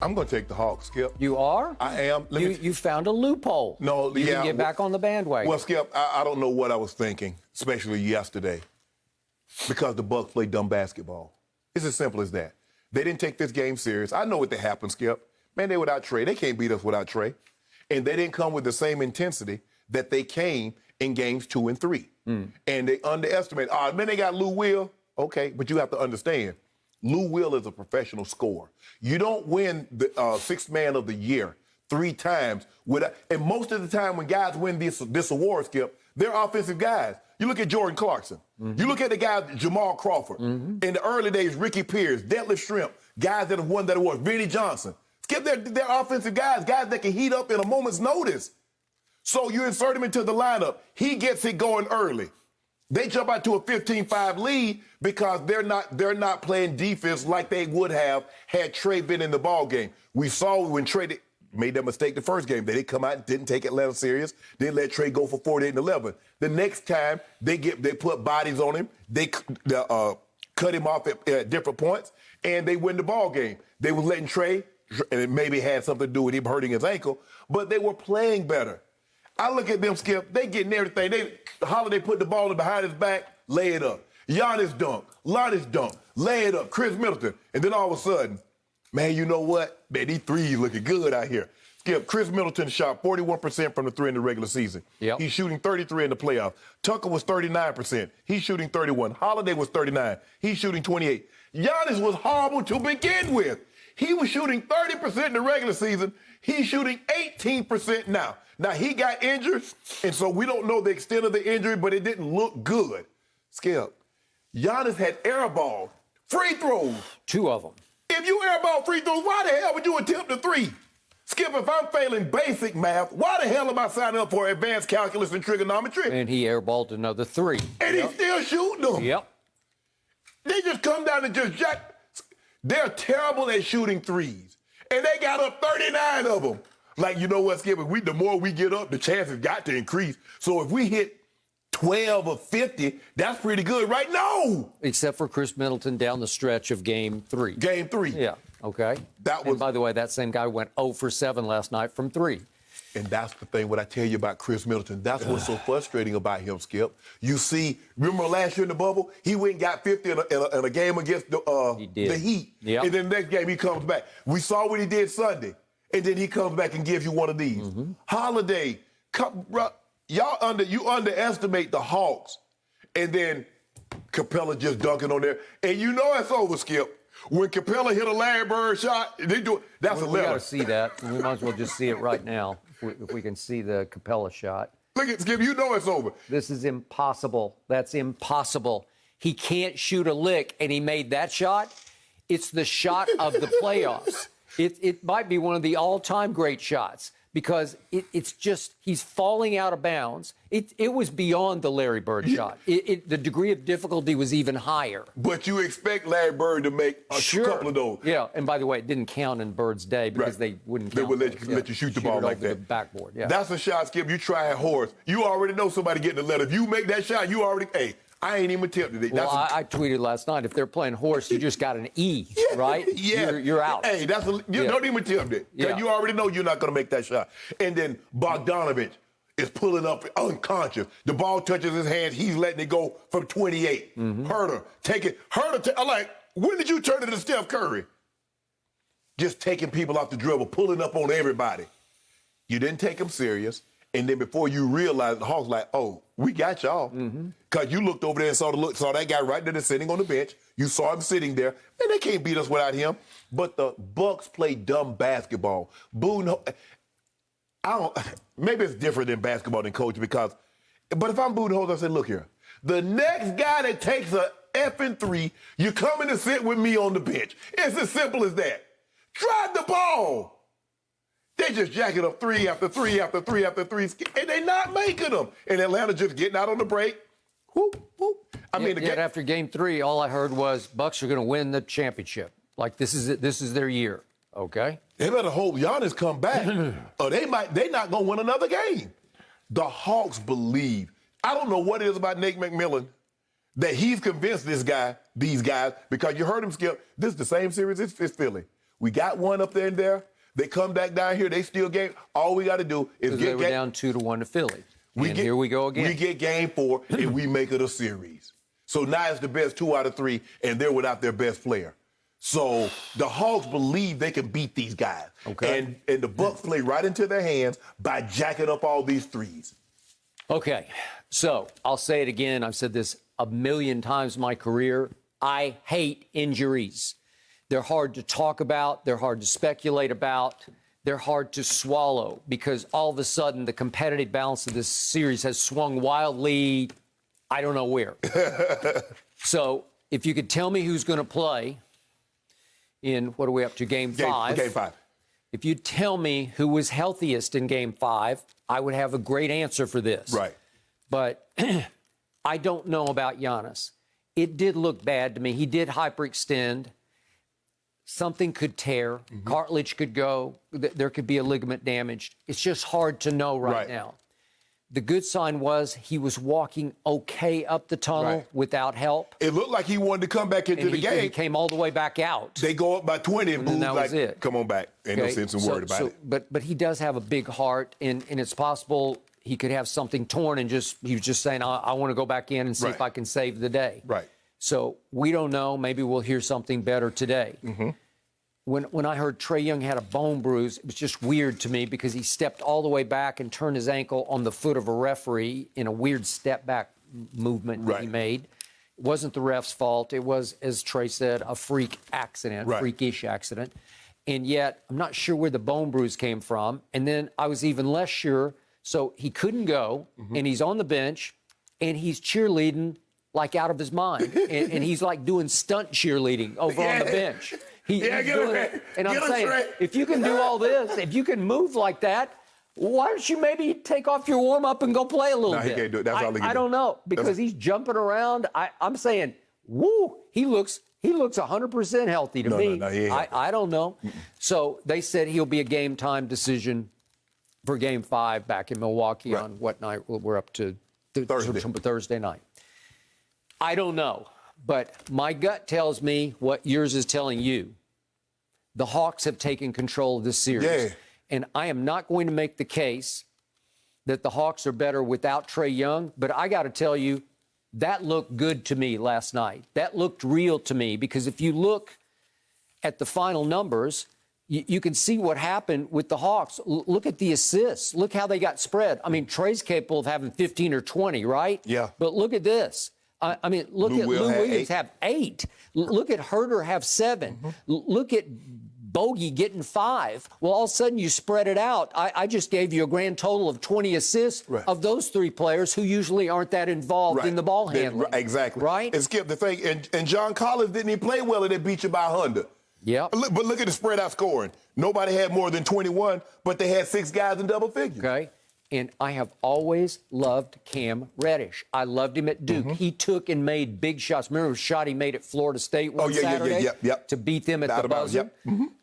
I'm going to take the Hawks, Skip. You are? I am. You found a loophole. No, you yeah. can get back on the bandwagon. Well, Skip, I don't know what I was thinking, especially yesterday, because the Bucks played dumb basketball. It's as simple as that. They didn't take this game serious. I know what happened, Skip. Man, they without Trae. They can't beat us without Trae. And they didn't come with the same intensity that they came in games 2 and 3. And they underestimated. Man, they got Lou Will. Okay, but you have to understand, Lou Will is a professional scorer. You don't win the Sixth Man of the Year 3 times. And most of the time when guys win this award, Skip, they're offensive guys. You look at Jordan Clarkson. You look at the guys, Jamal Crawford. In the early days, Ricky Pierce, Detlef Schrempf, guys that have won that award, Vinnie Johnson. Skip, they're offensive guys that can heat up in a moment's notice. So you insert him into the lineup. He gets it going early. They jump out to a 15-5 lead because they're not playing defense like they would have had Trae been in the ball game. We saw when Trae made that mistake the first game. They didn't come out and didn't take Atlanta serious. Didn't let Trae go for 48 and 11. The next time they put bodies on him. They cut him off at different points, and they win the ball game. They were letting Trae, and it maybe had something to do with him hurting his ankle, but they were playing better. I look at them, Skip, they getting everything. Holiday put the ball in behind his back, lay it up. Giannis dunk, Lonnie's dunk, lay it up, Chris Middleton. And then all of a sudden, man, you know what? Man, these threes looking good out here. Skip, Chris Middleton shot 41% from the 3 in the regular season. Yep. He's shooting 33 in the playoffs. Tucker was 39%. He's shooting 31. Holiday was 39. He's shooting 28. Giannis was horrible to begin with. He was shooting 30% in the regular season. He's shooting 18% now. Now, he got injured, and so we don't know the extent of the injury, but it didn't look good. Skip, Giannis had airball free throws. 2 of them. If you airball free throws, why the hell would you attempt a 3? Skip, if I'm failing basic math, why the hell am I signing up for advanced calculus and trigonometry? And he airballed another 3. And he's still shooting them. Yep. They just come down and just jack. They're terrible at shooting threes. And they got up 39 of them. Like, you know what, Skip? The more we get up, the chances got to increase. So if we hit 12 or 50, that's pretty good, right? No! Except for Chris Middleton down the stretch of Game 3. Game 3. Yeah, okay. And by the way, that same guy went 0 for 7 last night from 3. And that's the thing, what I tell you about Chris Middleton. That's what's so frustrating about him, Skip. You see, remember last year in the bubble? He went and got 50 in a game against the Heat. Yep. And then the next game, he comes back. We saw what he did Sunday. And then he comes back and gives you one of these. Holiday, you underestimate the Hawks. And then Capella just dunking on there. And you know it's over, Skip. When Capella hit a Larry Bird shot, they do it. That's a level. We got to see that. We might as well just see it right now, if we can see the Capella shot. Look at Skip, you know it's over. This is impossible. That's impossible. He can't shoot a lick, and he made that shot. It's the shot of the playoffs. It might be one of the all-time great shots because it's just he's falling out of bounds. It was beyond the Larry Bird shot. The degree of difficulty was even higher. But you expect Larry Bird to make a couple of those. Yeah, and by the way, it didn't count in Bird's day because they wouldn't count. They would let you shoot the ball like that. The backboard, yeah. That's a shot, Skip. You try at Horace. You already know somebody getting the letter. If you make that shot, you already, hey, I ain't even attempted it. Well, I tweeted last night, if they're playing horse, you just got an E, right? Yeah. You're out. Hey, don't even attempt it. Because you already know you're not going to make that shot. And then Bogdanovich is pulling up unconscious. The ball touches his hands. He's letting it go from 28. Herter, take it. I'm like, when did you turn into Steph Curry? Just taking people off the dribble, pulling up on everybody. You didn't take him serious. And then before you realize, the Hawks like, oh, we got y'all. Because you looked over there and saw that guy right there sitting on the bench. You saw him sitting there. Man, they can't beat us without him. But the Bucks play dumb basketball. Maybe it's different in basketball than coaching but if I'm Budenholzer, I say, look here. The next guy that takes a effing 3, you coming to sit with me on the bench. It's as simple as that. Drive the ball. They just jacking up 3 after 3 after 3 after 3, and they're not making them. And Atlanta just getting out on the break. Whoop, whoop. After Game 3, all I heard was Bucks are going to win the championship. Like, this is it. This is their year, okay? They better hope Giannis come back, or they're not going to win another game. The Hawks believe. I don't know what it is about Nate McMillan that he's convinced these guys, because you heard him, Skip, this is the same series as Philly. We got one up there and there. They come back down here. They steal game. All we got to do is get they were down 2-1 to Philly. Here we go again. We get game 4, and we make it a series. So now it's the best 2 out of 3, and they're without their best player. So the Hawks believe they can beat these guys. Okay. And the Bucks play right into their hands by jacking up all these threes. Okay. So I'll say it again. I've said this a million times in my career. I hate injuries. They're hard to talk about. They're hard to speculate about. They're hard to swallow because all of a sudden the competitive balance of this series has swung wildly, I don't know where. So if you could tell me who's going to play in, what are we up to, Game 5? Game 5. If you tell me who was healthiest in Game 5, I would have a great answer for this. Right. But I don't know about Giannis. It did look bad to me. He did hyperextend. Something could tear. Cartilage could go. There could be a ligament damaged. It's just hard to know right now. The good sign was he was walking okay up the tunnel without help. It looked like he wanted to come back into the game. He came all the way back out. They go up by 20 and Boo's that was like, it. come on back. Ain't no sense in worried about it. But he does have a big heart, and it's possible he could have something torn and he was just saying, I want to go back in and see if I can save the day. Right. So we don't know. Maybe we'll hear something better today. When I heard Trae Young had a bone bruise, it was just weird to me because he stepped all the way back and turned his ankle on the foot of a referee in a weird step back movement that he made. It wasn't the ref's fault. It was, as Trae said, a freak accident, freakish accident. And yet, I'm not sure where the bone bruise came from. And then I was even less sure. So he couldn't go, and he's on the bench, and he's cheerleading like out of his mind. and he's like doing stunt cheerleading over on the bench. He's doing it. And I'm saying, if you can do all this, if you can move like that, why don't you maybe take off your warm-up and go play a little bit? No, he can't do it. That's all he can do. I don't know, because he's jumping around. I'm saying, woo, he looks 100% healthy to me. No, he ain't. I don't know. So they said he'll be a game-time decision for Game 5 back in Milwaukee on what night? We're up to Thursday night. I don't know, but my gut tells me what yours is telling you. The Hawks have taken control of this series. Yeah. And I am not going to make the case that the Hawks are better without Trae Young, but I got to tell you, that looked good to me last night. That looked real to me, because if you look at the final numbers, you can see what happened with the Hawks. Look at the assists. Look how they got spread. I mean, Trae's capable of having 15 or 20, right? Yeah. But look at this. I mean, look at Lou Williams have 8. Look at Herter have 7. Look at Bogey getting 5. Well, all of a sudden you spread it out. I just gave you a grand total of 20 assists of those 3 players who usually aren't that involved in the ball handling. Exactly. Right? And Skip, the thing, and John Collins didn't even play well, and they beat you by 100. Yeah. But look at the spread out scoring. Nobody had more than 21, but they had 6 guys in double figures. Okay. And I have always loved Cam Reddish. I loved him at Duke. He took and made big shots. Remember the shot he made at Florida State one Saturday to beat them at the buzzer?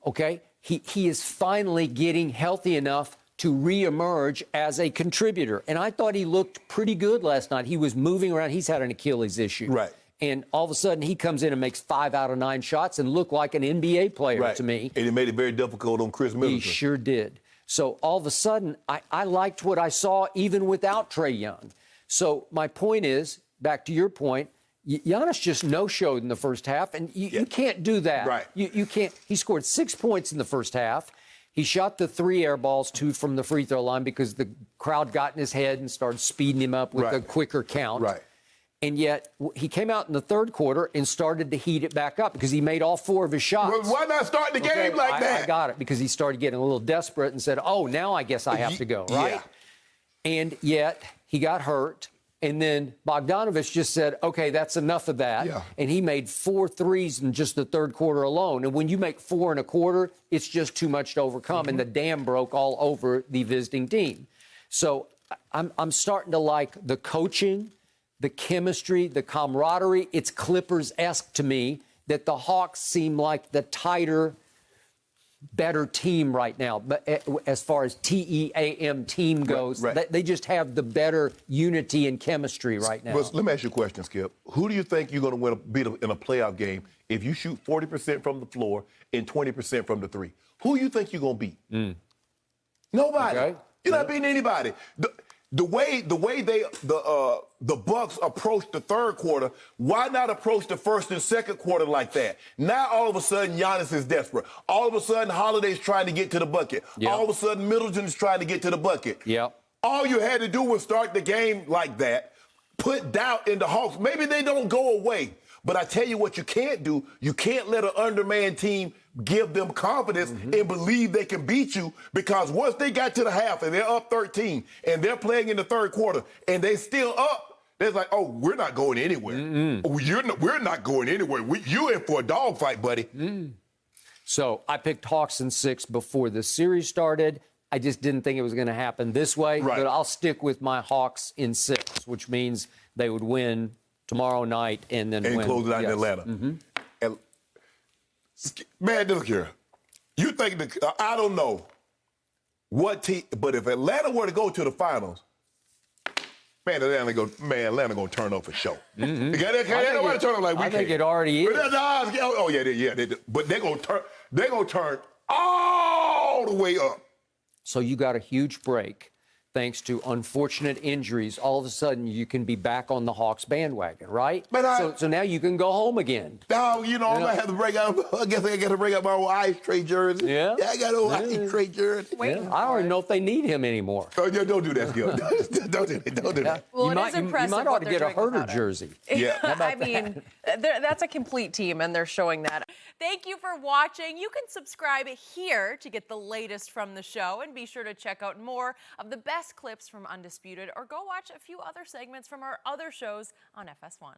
Okay. He is finally getting healthy enough to reemerge as a contributor. And I thought he looked pretty good last night. He was moving around. He's had an Achilles issue. Right. And all of a sudden, he comes in and makes 5 out of 9 shots and looked like an NBA player to me. And it made it very difficult on Chris Middleton. He sure did. So all of a sudden, I liked what I saw even without Trae Young. So my point is, back to your point, Giannis just no-showed in the first half, and you can't do that. Right. You can't. He scored 6 points in the first half. He shot the 3 air balls, 2 from the free throw line, because the crowd got in his head and started speeding him up with a quicker count. Right. And yet, he came out in the third quarter and started to heat it back up because he made all 4 of his shots. Well, why not start the game like that? I got it, because he started getting a little desperate and said, oh, now I guess I have to go, right? And yet, he got hurt. And then Bogdanovich just said, okay, that's enough of that. And he made 4 threes in just the third quarter alone. And when you make 4 in a quarter, it's just too much to overcome. And the dam broke all over the visiting team. So I'm starting to like the coaching, the chemistry, the camaraderie. It's Clippers-esque to me that the Hawks seem like the tighter, better team right now. But as far as TEAM team goes, right. They just have the better unity and chemistry right now. Well, let me ask you a question, Skip. Who do you think you're going to beat in a playoff game if you shoot 40% from the floor and 20% from the three? Who do you think you're going to beat? Nobody. Okay. You're not beating anybody. The way the Bucks approached the third quarter, why not approach the first and second quarter like that? Now all of a sudden Giannis is desperate. All of a sudden Holiday's trying to get to the bucket. Yep. All of a sudden Middleton's trying to get to the bucket. Yep. All you had to do was start the game like that, put doubt in the Hawks. Maybe they don't go away. But I tell you what you can't do. You can't let an undermanned team give them confidence and believe they can beat you, because once they got to the half and they're up 13 and they're playing in the third quarter and they still up, they're like, oh, we're not going anywhere. We're not going anywhere. You in for a dogfight, buddy. So I picked Hawks in 6 before the series started. I just didn't think it was going to happen this way. Right. But I'll stick with my Hawks in 6, which means they would win tomorrow night and then win. Close it out in Atlanta. And, man, look here. You think I don't know what team, but if Atlanta were to go to the finals, man, Atlanta gonna turn up for sure. Nobody turn up like we I think can. it already is. Oh yeah. But they're gonna turn all the way up. So you got a huge break. Thanks to unfortunate injuries, all of a sudden you can be back on the Hawks bandwagon, right? But so now you can go home again. Now, I'm gonna have to break out. I guess I got to break out my old Ice Trae jersey. Yeah. I got old Ice Trae jersey. I don't even know if they need him anymore. Oh, yeah, don't do that, Skip. Don't do that. Don't do that. Well, you it is impressive you might what ought to they're get a doing Herder without it. jersey. Yeah. I mean, that's a complete team, and they're showing that. Thank you for watching. You can subscribe here to get the latest from the show, and be sure to check out more of the best clips from Undisputed, or go watch a few other segments from our other shows on FS1.